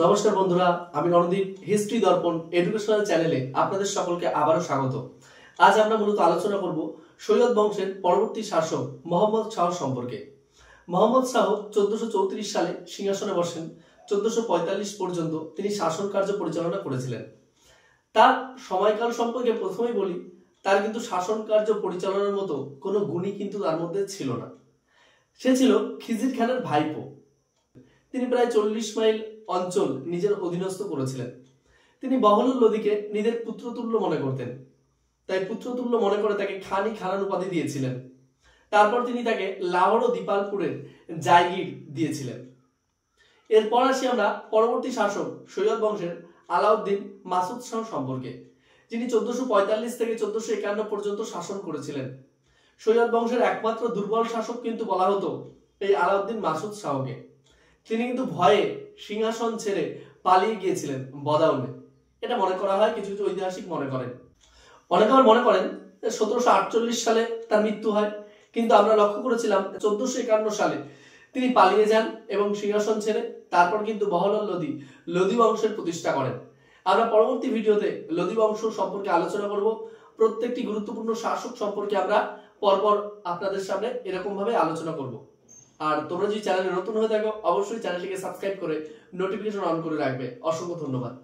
নমস্কার বন্ধুরা, আমি রণদীপ হিস্ট্রি দর্পণ এডুকেশনাল চ্যানেলে আপনাদের সকলকে আবারও স্বাগত। আজ আমরা মূলত আলোচনা করব সৈয়দ বংশের পরবর্তী শাসক মোহাম্মদ শাহ সম্পর্কে। মোহাম্মদ শাহ 1434 সালে সিংহাসনে বসেন। 1445 পর্যন্ত তিনি শাসন কার্য পরিচালনা করেছিলেন। তার সময়কাল সম্পর্কে প্রথমেই বলি, তার কিন্তু শাসন কার্য পরিচালনার মতো কোনো গুণই কিন্তু তার মধ্যে ছিল না। সে ছিল খিজির খানের ভাইপো। তিনি প্রায় 40 মাইল অঞ্চল নিজের অধীনস্থ করেছিলেন। তিনি বহলুল লোদীকে নিজের পুত্রতুল্য মনে করতেন, তাই পুত্রতুল্য মনে করে তাকে খান উপাধি দিয়েছিলেন। তারপর তিনি তাকে লাহোর ও দীপালপুরের জায়গির দিয়েছিলেন। এরপর আসি আমরা পরবর্তী শাসক সৈয়দ বংশের আলাউদ্দিন মাসুদ শাহ সম্পর্কে, যিনি 1445 থেকে 1451 পর্যন্ত শাসন করেছিলেন। সৈয়দ বংশের একমাত্র দুর্বল শাসক কিন্তু বলা হতো এই আলাউদ্দিন মাসুদ শাহকে। তিনি কিন্তু ভয়ে সিংহাসন ছেড়ে পালিয়ে গিয়েছিলেন বদাউনে, এটা মনে করা হয়, কিছু কিছু ঐতিহাসিক মনে করেন। অনেকে আবার মনে করেন 1748 সালে তার মৃত্যু হয়, কিন্তু আমরা লক্ষ্য করেছিলাম 1451 সালে তিনি পালিয়ে যান এবং সিংহাসন ছেড়ে তারপর কিন্তু বহলুল লোদী বংশের প্রতিষ্ঠা করেন। আমরা পরবর্তী ভিডিওতে লোদী বংশ সম্পর্কে আলোচনা করব। প্রত্যেকটি গুরুত্বপূর্ণ শাসক সম্পর্কে আমরা পরপর আপনাদের সামনে এরকম ভাবে আলোচনা করব। আর তোমরা যদি চ্যানেলে নতুন হয়ে থাকো, অবশ্যই চ্যানেলটিকে সাবস্ক্রাইব করে নোটিফিকেশন অন করে রাখবে। অসংখ্য ধন্যবাদ।